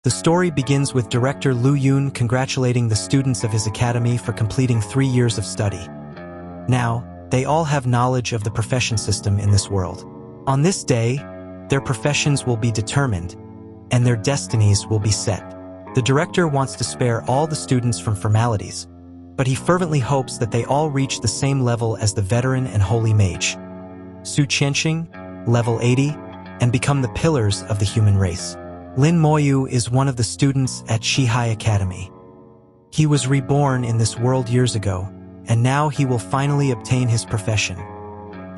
The story begins with director Liu Yun congratulating the students of his academy for completing 3 years of study. Now, they all have knowledge of the profession system in this world. On this day, their professions will be determined, and their destinies will be set. The director wants to spare all the students from formalities, but he fervently hopes that they all reach the same level as the veteran and holy mage, Su Qianxing, level 80, and become the pillars of the human race. Lin Moyu is one of the students at Shihai Academy. He was reborn in this world years ago, and now he will finally obtain his profession.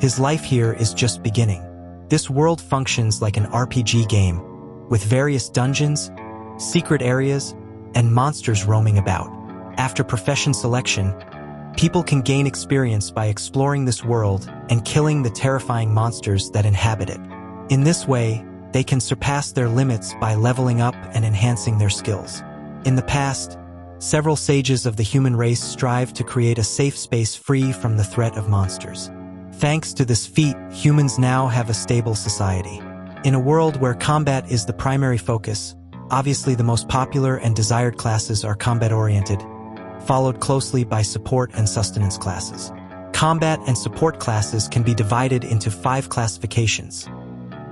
His life here is just beginning. This world functions like an RPG game, with various dungeons, secret areas, and monsters roaming about. After profession selection, people can gain experience by exploring this world and killing the terrifying monsters that inhabit it. In this way, they can surpass their limits by leveling up and enhancing their skills. In the past, several sages of the human race strived to create a safe space free from the threat of monsters. Thanks to this feat, humans now have a stable society. In a world where combat is the primary focus, obviously the most popular and desired classes are combat-oriented, followed closely by support and sustenance classes. Combat and support classes can be divided into 5 classifications: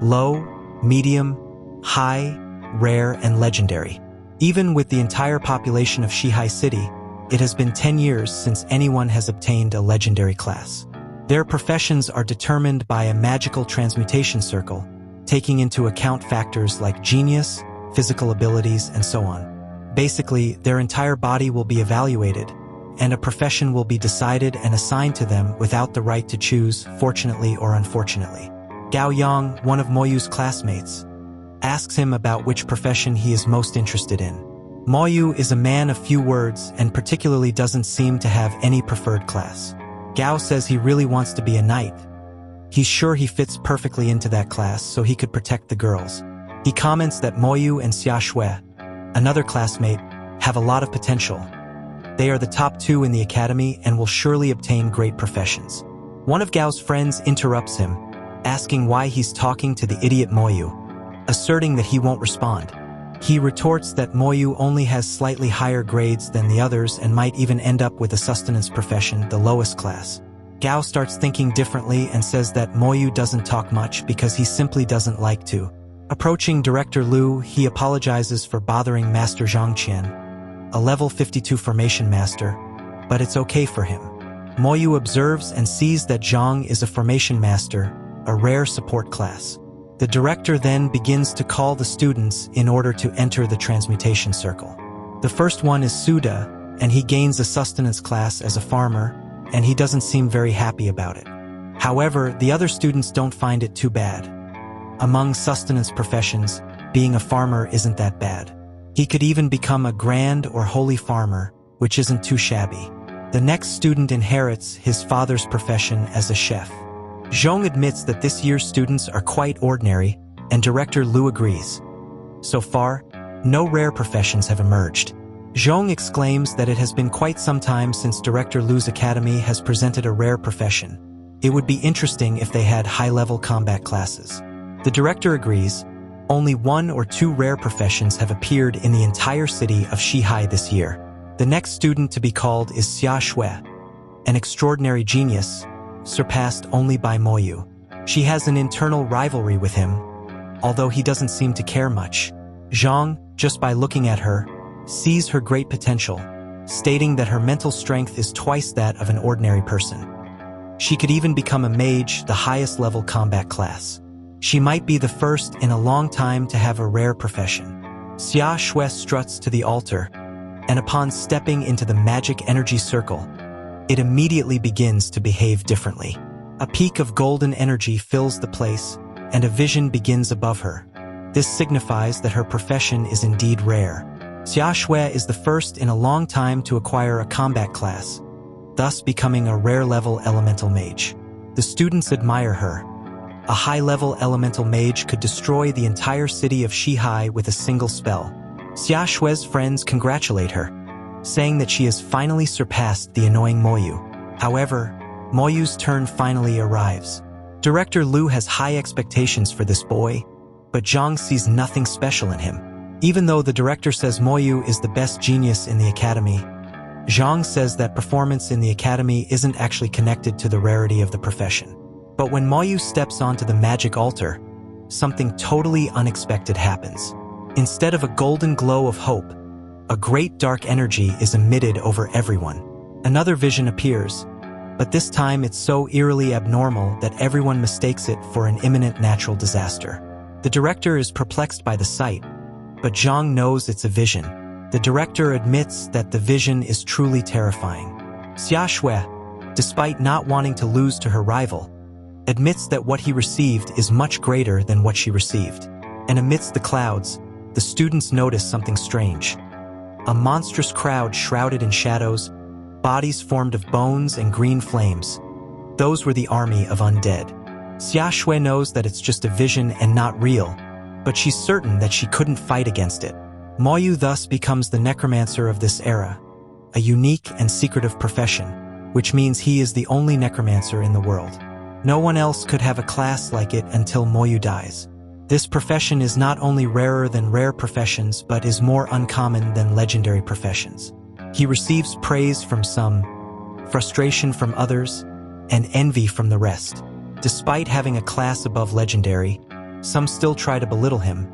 low, medium, high, rare, and legendary. Even with the entire population of Shihai City, it has been 10 years since anyone has obtained a legendary class. Their professions are determined by a magical transmutation circle, taking into account factors like genius, physical abilities, and so on. Basically, their entire body will be evaluated, and a profession will be decided and assigned to them without the right to choose, fortunately or unfortunately. Gao Yang, one of Moyu's classmates, asks him about which profession he is most interested in. Moyu is a man of few words and particularly doesn't seem to have any preferred class. Gao says he really wants to be a knight. He's sure he fits perfectly into that class so he could protect the girls. He comments that Moyu and Xia Shui, another classmate, have a lot of potential. They are the top 2 in the academy and will surely obtain great professions. One of Gao's friends interrupts him, asking why he's talking to the idiot Moyu, asserting that he won't respond. He retorts that Moyu only has slightly higher grades than the others and might even end up with a sustenance profession, the lowest class. Gao starts thinking differently and says that Moyu doesn't talk much because he simply doesn't like to. Approaching Director Liu, he apologizes for bothering Master Zhang Qian, a level 52 formation master, but it's okay for him. Moyu observes and sees that Zhang is a formation master, a rare support class. The director then begins to call the students in order to enter the transmutation circle. The first one is Suda, and he gains a sustenance class as a farmer, and he doesn't seem very happy about it. However, the other students don't find it too bad. Among sustenance professions, being a farmer isn't that bad. He could even become a grand or holy farmer, which isn't too shabby. The next student inherits his father's profession as a chef. Zhong admits that this year's students are quite ordinary, and Director Liu agrees. So far, no rare professions have emerged. Zhong exclaims that it has been quite some time since Director Liu's academy has presented a rare profession. It would be interesting if they had high-level combat classes. The director agrees. Only 1 or 2 rare professions have appeared in the entire city of Shihai this year. The next student to be called is Xia Shui, an extraordinary genius, surpassed only by Moyu. She has an internal rivalry with him, although he doesn't seem to care much. Zhang, just by looking at her, sees her great potential, stating that her mental strength is twice that of an ordinary person. She could even become a mage, the highest level combat class. She might be the first in a long time to have a rare profession. Xia Shui struts to the altar, and upon stepping into the magic energy circle, it immediately begins to behave differently. A peak of golden energy fills the place, and a vision begins above her. This signifies that her profession is indeed rare. Xia Shui is the first in a long time to acquire a combat class, thus becoming a rare-level elemental mage. The students admire her. A high-level elemental mage could destroy the entire city of Shihai with a single spell. Xia Shui's friends congratulate her, saying that she has finally surpassed the annoying Moyu. However, Moyu's turn finally arrives. Director Liu has high expectations for this boy, but Zhang sees nothing special in him. Even though the director says Moyu is the best genius in the academy, Zhang says that performance in the academy isn't actually connected to the rarity of the profession. But when Moyu steps onto the magic altar, something totally unexpected happens. Instead of a golden glow of hope, a great dark energy is emitted over everyone. Another vision appears, but this time it's so eerily abnormal that everyone mistakes it for an imminent natural disaster. The director is perplexed by the sight, but Zhang knows it's a vision. The director admits that the vision is truly terrifying. Xia Shui, despite not wanting to lose to her rival, admits that what he received is much greater than what she received. And amidst the clouds, the students notice something strange. A monstrous crowd shrouded in shadows, bodies formed of bones and green flames. Those were the army of undead. Xia Shui knows that it's just a vision and not real, but she's certain that she couldn't fight against it. Moyu thus becomes the necromancer of this era, a unique and secretive profession, which means he is the only necromancer in the world. No one else could have a class like it until Moyu dies. This profession is not only rarer than rare professions, but is more uncommon than legendary professions. He receives praise from some, frustration from others, and envy from the rest. Despite having a class above legendary, some still try to belittle him,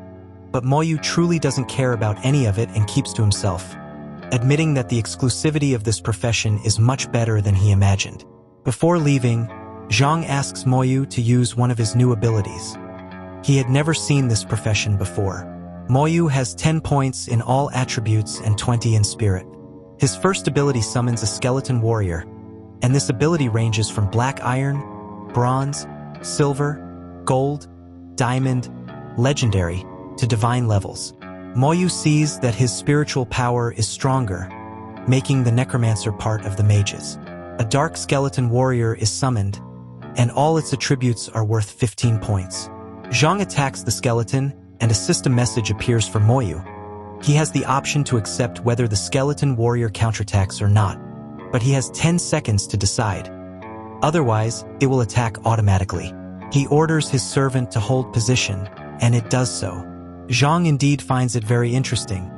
but Moyu truly doesn't care about any of it and keeps to himself, admitting that the exclusivity of this profession is much better than he imagined. Before leaving, Zhang asks Moyu to use one of his new abilities. He had never seen this profession before. Moyu has 10 points in all attributes and 20 in spirit. His first ability summons a skeleton warrior, and this ability ranges from black iron, bronze, silver, gold, diamond, legendary, to divine levels. Moyu sees that his spiritual power is stronger, making the necromancer part of the mages. A dark skeleton warrior is summoned, and all its attributes are worth 15 points. Zhang attacks the skeleton, and a system message appears for Moyu. He has the option to accept whether the skeleton warrior counterattacks or not, but he has 10 seconds to decide. Otherwise, it will attack automatically. He orders his servant to hold position, and it does so. Zhang indeed finds it very interesting.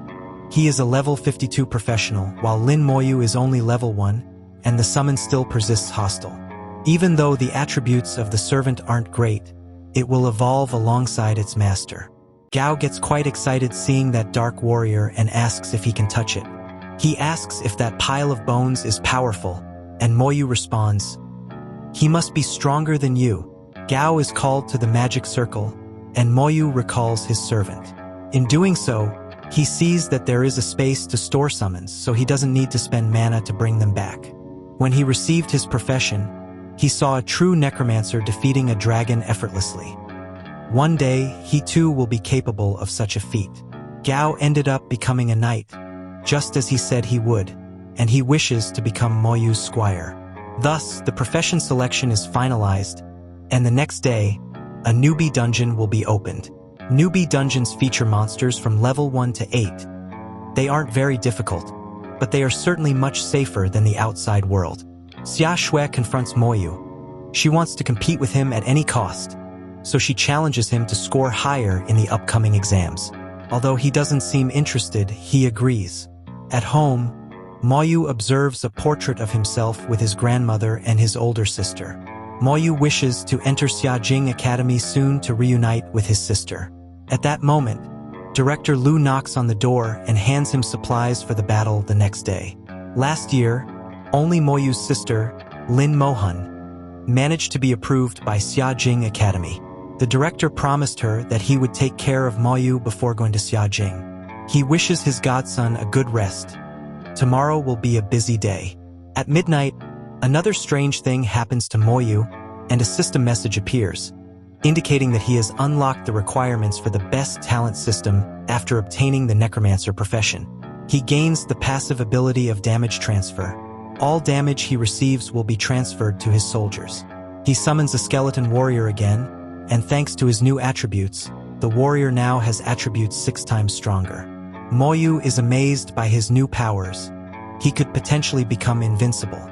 He is a level 52 professional, while Lin Moyu is only level 1, and the summon still persists hostile. Even though the attributes of the servant aren't great, it will evolve alongside its master. Gao gets quite excited seeing that dark warrior and asks if he can touch it. He asks if that pile of bones is powerful, and Moyu responds, "He must be stronger than you." Gao is called to the magic circle, and Moyu recalls his servant. In doing so, he sees that there is a space to store summons, so he doesn't need to spend mana to bring them back. When he received his profession, he saw a true necromancer defeating a dragon effortlessly. One day, he too will be capable of such a feat. Gao ended up becoming a knight, just as he said he would, and he wishes to become Moyu's squire. Thus, the profession selection is finalized, and the next day, a newbie dungeon will be opened. Newbie dungeons feature monsters from level 1 to 8. They aren't very difficult, but they are certainly much safer than the outside world. Xia Shui confronts Moyu. She wants to compete with him at any cost, so she challenges him to score higher in the upcoming exams. Although he doesn't seem interested, he agrees. At home, Moyu observes a portrait of himself with his grandmother and his older sister. Moyu wishes to enter Xiajing Academy soon to reunite with his sister. At that moment, Director Lu knocks on the door and hands him supplies for the battle the next day. Last year, only Moyu's sister, Lin Moyu, managed to be approved by Xiajing Academy. The director promised her that he would take care of Moyu before going to Xiajing. He wishes his godson a good rest. Tomorrow will be a busy day. At midnight, another strange thing happens to Moyu, and a system message appears, indicating that he has unlocked the requirements for the best talent system after obtaining the necromancer profession. He gains the passive ability of damage transfer. All damage he receives will be transferred to his soldiers. He summons a skeleton warrior again, and thanks to his new attributes, the warrior now has attributes 6 times stronger. Moyu is amazed by his new powers. He could potentially become invincible.